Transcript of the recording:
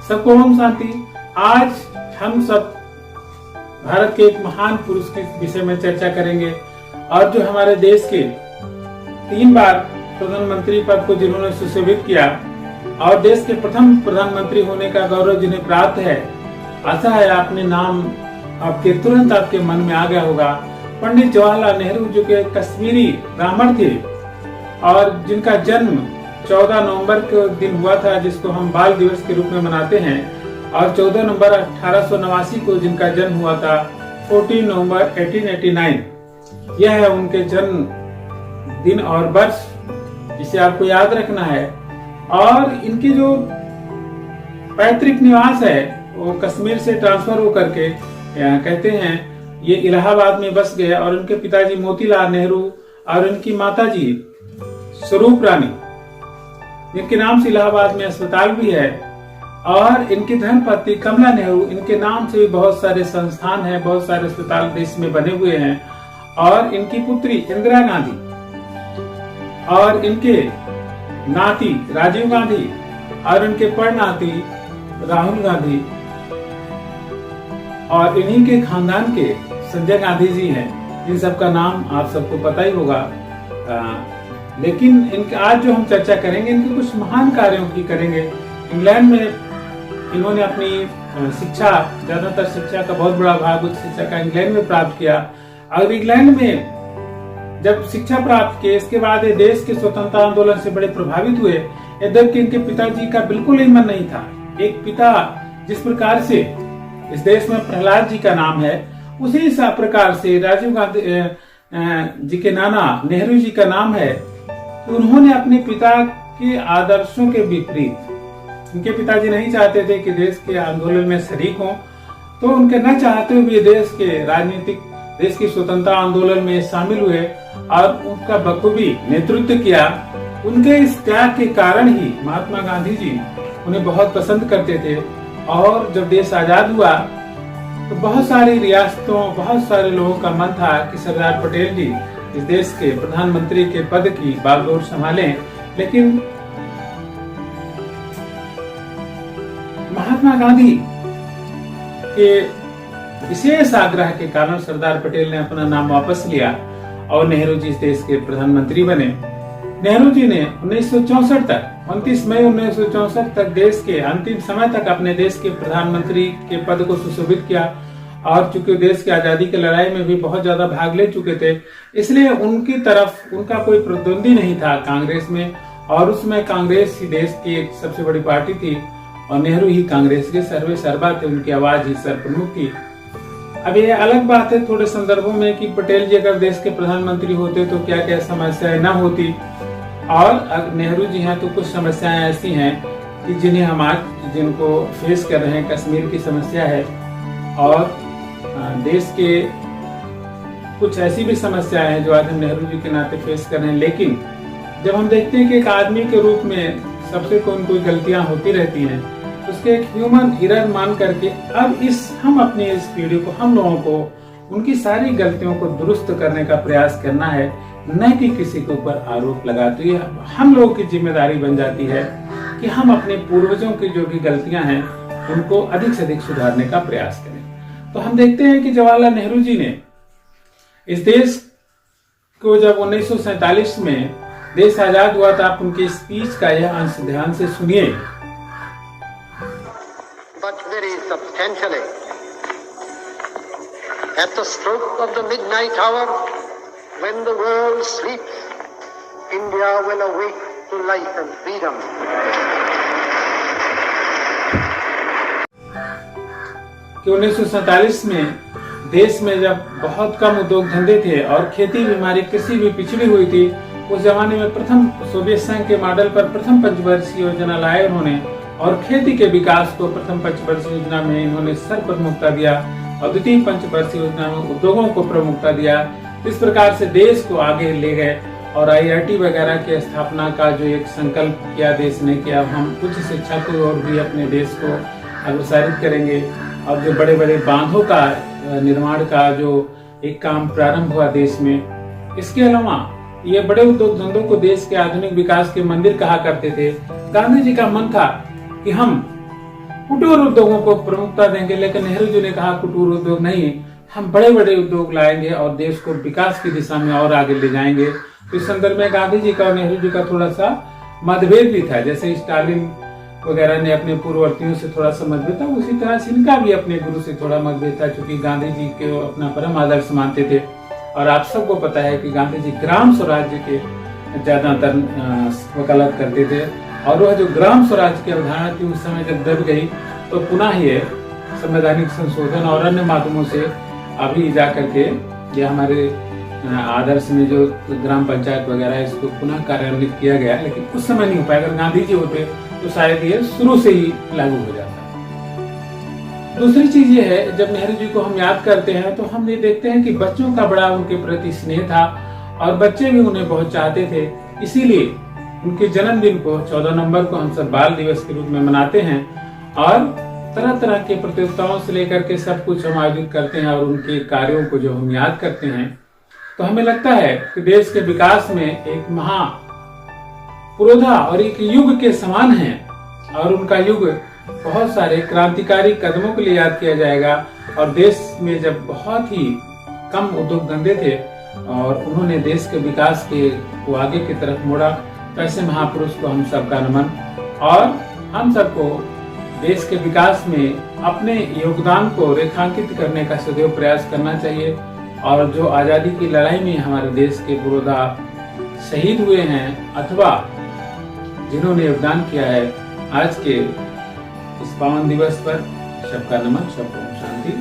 सबको ओम शांति। आज हम सब भारत के एक महान पुरुष के विषय में चर्चा करेंगे और जो हमारे देश के 3 बार प्रधानमंत्री पद को जिन्होंने सुशोभित किया और देश के प्रथम प्रधानमंत्री होने का गौरव जिन्हें प्राप्त है। आशा है आपने नाम आपके तुरंत आपके मन में आ गया होगा। पंडित जवाहरलाल नेहरू जो के कश्मीरी ब्राह्मण थे और जिनका जन्म 14 नवंबर के दिन हुआ था, जिसको हम बाल दिवस के रूप में मनाते हैं, और 14 नवंबर 1889 को जिनका जन्म हुआ था 14 नवंबर 1889। यह है उनके जन्म दिन और वर्ष, जिसे आपको याद रखना है। और इनकी जो पैतृक निवास है वो कश्मीर से ट्रांसफर होकर के कहते हैं ये इलाहाबाद में बस गए। और उनके पिताजी मोतीलाल नेहरू और उनकी माताजी स्वरूप रानी, जिनके नाम से इलाहाबाद में अस्पताल भी है, और इनकी धर्मपत्नी कमला नेहरू, इनके नाम से भी बहुत सारे संस्थान हैं, बहुत सारे अस्पताल देश में बने हुए हैं। और इनकी पुत्री इंदिरा गांधी और इनके नाती राजीव गांधी और इनके परनाती राहुल गांधी, और इन्हीं के खानदान के संजय गांधी जी हैं। इन सबका नाम आप सबको पता ही होगा। लेकिन इनके आज जो हम चर्चा करेंगे इनके कुछ महान कार्यों की करेंगे। इंग्लैंड में इन्होंने अपनी शिक्षा, ज्यादातर शिक्षा का बहुत बड़ा भाग उच्च शिक्षा का इंग्लैंड में प्राप्त किया। और इंग्लैंड में जब शिक्षा प्राप्त किए इसके बाद ये देश के स्वतंत्रता आंदोलन से बड़े प्रभावित हुए। यद्यपि इनके पिताजी का बिल्कुल ही मन नहीं था। एक पिता जिस प्रकार से इस देश में प्रहलाद जी का नाम है, उसी प्रकार से राजीव गांधी जी के नाना नेहरू जी का नाम है। तो उन्होंने अपने पिता के आदर्शों के विपरीत, उनके पिताजी नहीं चाहते थे कि देश के आंदोलन में शरीक हों, तो उनके न चाहते हुए देश के राजनीतिक, देश की स्वतंत्रता आंदोलन में शामिल हुए और उनका बखूबी नेतृत्व किया। उनके इस त्याग के कारण ही महात्मा गांधी जी उन्हें बहुत पसंद करते थे। और जब देश आजाद हुआ तो बहुत सारी रियासतों, बहुत सारे लोगों का मन था कि सरदार पटेल जी इस देश के प्रधानमंत्री के पद की बागडोर संभालें। लेकिन महात्मा गांधी के विशेष आग्रह के कारण सरदार पटेल ने अपना नाम वापस लिया और नेहरू जी इस देश के प्रधानमंत्री बने। नेहरू जी ने 1964 तक, 29 मई 1964 तक देश के अंतिम समय तक अपने देश के प्रधानमंत्री के पद को सुशोभित किया। और चूंकि देश की आजादी की लड़ाई में भी बहुत ज्यादा भाग ले चुके थे, इसलिए उनकी तरफ उनका कोई प्रतिद्वंदी नहीं था कांग्रेस में। और उसमें कांग्रेस ही देश की एक सबसे बड़ी पार्टी थी और नेहरू ही कांग्रेस के सर्वे सर्वा थे, उनकी आवाज ही सर्वप्रमुख थी। अब ये अलग बात है थोड़े संदर्भों में कि पटेल जी अगर देश के प्रधानमंत्री होते तो क्या क्या समस्याएं न होती। और नेहरू जी हैं तो कुछ समस्याएं ऐसी हैं कि जिन्हें हम आज जिनको फेस कर रहे हैं। कश्मीर की समस्या है और देश के कुछ ऐसी भी समस्याएं हैं जो आज हम नेहरू जी के नाते फेस कर रहे हैं। लेकिन जब हम देखते हैं कि एक आदमी के रूप में सबसे कोई गलतियां होती रहती हैं, उसके एक ह्यूमन एरर मान करके अब हम अपनी इस पीढ़ी को, हम लोगों को उनकी सारी गलतियों को दुरुस्त करने का प्रयास करना है, न कि किसी के ऊपर आरोप लगाते। ये हम लोगों की जिम्मेदारी बन जाती है कि हम अपने पूर्वजों की जो भी गलतियां हैं उनको अधिक से अधिक सुधारने का प्रयास करें। तो हम देखते हैं कि जवाहरलाल नेहरू जी ने इस देश को जब 1947 में देश आजाद हुआ था, आप उनकी स्पीच का यह अंश ध्यान से सुनिए। But very substantially, at the stroke of the midnight hour, when the world sleeps, India will awake to life and freedom. कि 1947 में देश में जब बहुत कम उद्योग धंधे थे और खेती भी, हमारी कृषि भी पिछड़ी हुई थी, उस जमाने में प्रथम सोवियत संघ के मॉडल पर प्रथम पंचवर्षीय योजना लाए उन्होंने। और खेती के विकास को प्रथम पंचवर्षीय योजना में इन्होंने सर्वप्रमुखता दिया और द्वितीय पंचवर्षीय योजना में उद्योगों को प्रमुखता दिया। इस प्रकार से देश को आगे ले गए और IIT वगैरह की स्थापना का जो एक संकल्प किया देश ने कि अब हम उच्च शिक्षा की ओर भी अपने देश को अग्रसरित करेंगे। अब जो बड़े बड़े बांधों का निर्माण का जो एक काम प्रारंभ हुआ देश में। इसके अलावा ये बड़े उद्योग धंधों को देश के आधुनिक विकास के मंदिर कहा करते थे। गांधी जी का मन था कि हम कुटीर उद्योगों को प्रमुखता देंगे, लेकिन नेहरू जी ने कहा कुटीर उद्योग नहीं, हम बड़े बड़े उद्योग लाएंगे और देश को विकास की दिशा में और आगे ले जाएंगे। तो इस संदर्भ में गांधी जी का और नेहरू जी का थोड़ा सा मतभेद भी था। जैसे स्टालिन वगैरह ने अपने पूर्ववर्तियों से थोड़ा सा मतभेद था, उसी तरह से इनका भी अपने गुरु से थोड़ा मतभेद था, क्योंकि गांधी जी को अपना परम आदर्श मानते थे। और आप सबको पता है कि गांधी जी ग्राम स्वराज्य के ज्यादातर वकालत करते थे, और वह जो ग्राम स्वराज की अवधारणा थी उस समय जब दब गई तो पुनः ये संवैधानिक संशोधन और अन्य माध्यमों से अभी जा करके ये हमारे आदर्श में जो ग्राम पंचायत वगैरह है इसको पुनः कार्यान्वित किया गया, लेकिन उस समय नहीं हो पाया। अगर गांधी जी होते तो शायद ये शुरू से ही लागू हो जाता। दूसरी चीज ये है, जब नेहरू जी को हम याद करते हैं तो हम ये देखते हैं कि बच्चों का बड़ा उनके प्रति स्नेह था और बच्चे भी उन्हें बहुत चाहते थे। इसीलिए उनके जन्मदिन को 14 नवंबर को हम सब बाल दिवस के रूप में मनाते हैं और तरह तरह के प्रतियोगिताओं से लेकर के सब कुछ हम आयोजित करते हैं और उनके कार्यों को जो हम याद करते हैं तो हमें लगता है कि देश के विकास में एक महा पुरोधा और एक युग के समान है, और उनका युग बहुत सारे क्रांतिकारी कदमों के लिए याद किया जाएगा। और देश में जब बहुत ही कम उद्योग धंधे थे और उन्होंने देश के विकास के को आगे की तरफ मोड़ा, तो ऐसे महापुरुष को हम सबका नमन, और हम सबको देश के विकास में अपने योगदान को रेखांकित करने का सदैव प्रयास करना चाहिए। और जो आजादी की लड़ाई में हमारे देश के पुरोधा शहीद हुए हैं अथवा जिन्होंने योगदान किया है, आज के इस पावन दिवस पर सबका नमन, सबको शांति।